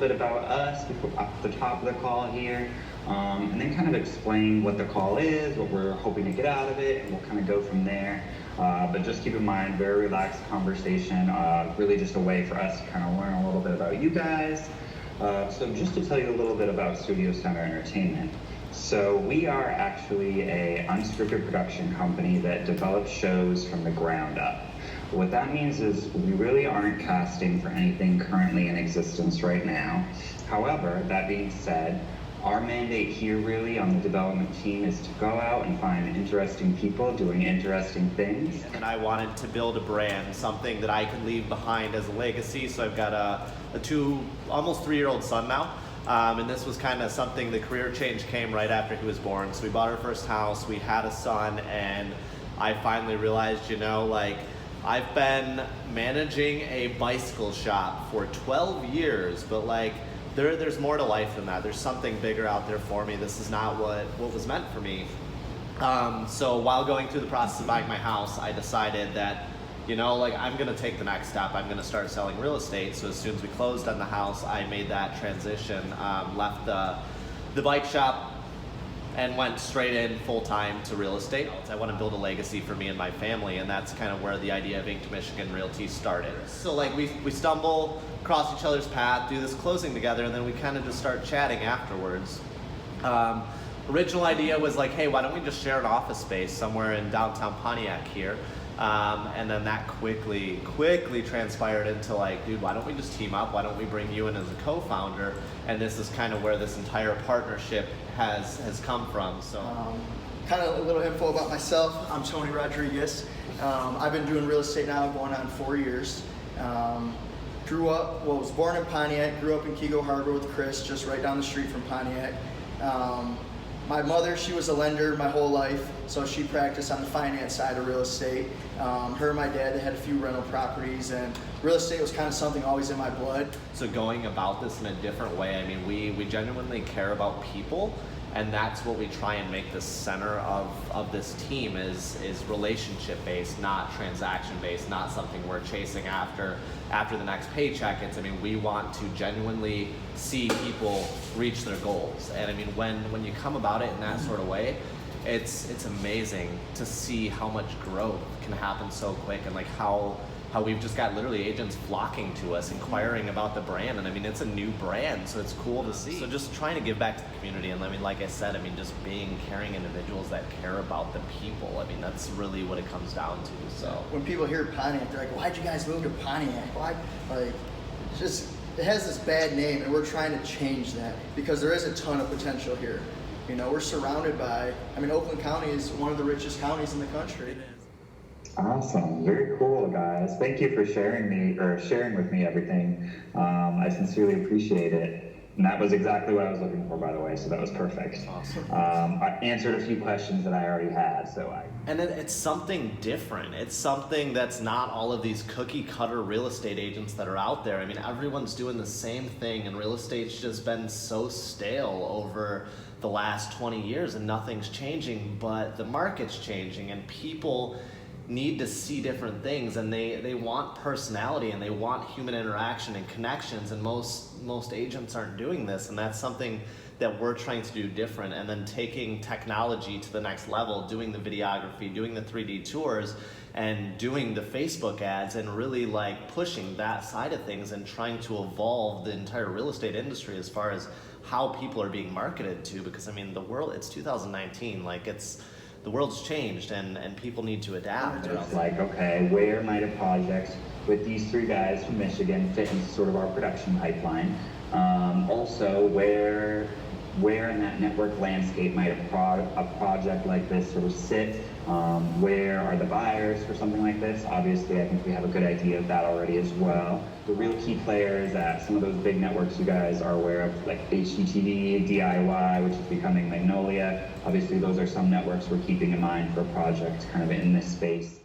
bit about us before, off the top of the call here, and then kind of explain what the call is, what we're hoping to get out of it, and we'll kind of go from there. But just keep in mind, very relaxed conversation, really just a way for us to kind of learn a little bit about you guys. So just to tell you a little bit about Studio Center Entertainment. So we are actually a unscripted production company that develops shows from the ground up. What that means is we really aren't casting for anything currently in existence right now. However, that being said, our mandate here really on the development team is to go out and find interesting people doing interesting things. And I wanted to build a brand, something that I could leave behind as a legacy. So I've got a almost 3-year-old son now. And this was kind of something, the career change came right after he was born. So we bought our first house, we had a son, and I finally realized, you know, like, I've been managing a bicycle shop for 12 years, but like, there's more to life than that. There's something bigger out there for me. This is not what was meant for me. So while going through the process of buying my house, I decided that, you know, like, I'm gonna take the next step. I'm gonna start selling real estate. So as soon as we closed on the house, I made that transition, left the bike shop and went straight in full-time to real estate. I want to build a legacy for me and my family, and that's kind of where the idea of Inked Michigan Realty started. So like we stumble across each other's path, do this closing together, and then we kind of just start chatting afterwards. Original idea was like, hey, why don't we just share an office space somewhere in downtown Pontiac here? And then that quickly transpired into like, dude, why don't we just team up? Why don't we bring you in as a co-founder? And this is kind of where this entire partnership has come from. So, kind of a little info about myself. I'm Tony Rodriguez. I've been doing real estate now going on 4 years. Was born in Pontiac, grew up in Kego Harbor with Chris, just right down the street from Pontiac. My mother, she was a lender my whole life, so she practiced on the finance side of real estate. Her and my dad, they had a few rental properties, and real estate was kind of something always in my blood. So going about this in a different way, I mean, we genuinely care about people, and that's what we try and make the center of this team is relationship based, not transaction based, not something we're chasing after the next paycheck. It's, I mean, we want to genuinely see people reach their goals. And I mean, when you come about it in that sort of way, it's amazing to see how much growth can happen so quick, and like how we've just got literally agents flocking to us, inquiring about the brand. And I mean, it's a new brand, so it's cool to see. So just trying to give back to the community. And I mean, like I said, I mean, just being caring individuals that care about the people. I mean, that's really what it comes down to. So when people hear Pontiac, they're like, why'd you guys move to Pontiac? Why? Like, it has this bad name, and we're trying to change that because there is a ton of potential here. You know, we're surrounded by, I mean, Oakland County is one of the richest counties in the country. Awesome, very cool, guys. Thank you for sharing with me everything. I sincerely appreciate it. And that was exactly what I was looking for, by the way, so that was perfect. Awesome. I answered a few questions that I already had, And it's something different. It's something that's not all of these cookie cutter real estate agents that are out there. I mean, everyone's doing the same thing, and real estate's just been so stale over the last 20 years, and nothing's changing, but the market's changing, and people need to see different things, and they want personality, and they want human interaction and connections, and most agents aren't doing this, and that's something that we're trying to do different. And then taking technology to the next level, doing the videography, doing the 3D tours, and doing the Facebook ads, and really like pushing that side of things and trying to evolve the entire real estate industry as far as how people are being marketed to. Because I mean, the world, it's 2019, like the world's changed, and people need to adapt. It's like, okay, where might a project with these 3 guys from Michigan fit into sort of our production pipeline? Also, where in that network landscape might a project like this sort of sit? Where are the buyers for something like this? Obviously, I think we have a good idea of that already as well. The real key players at some of those big networks you guys are aware of, like HGTV, DIY, which is becoming Magnolia. Obviously, those are some networks we're keeping in mind for a project kind of in this space.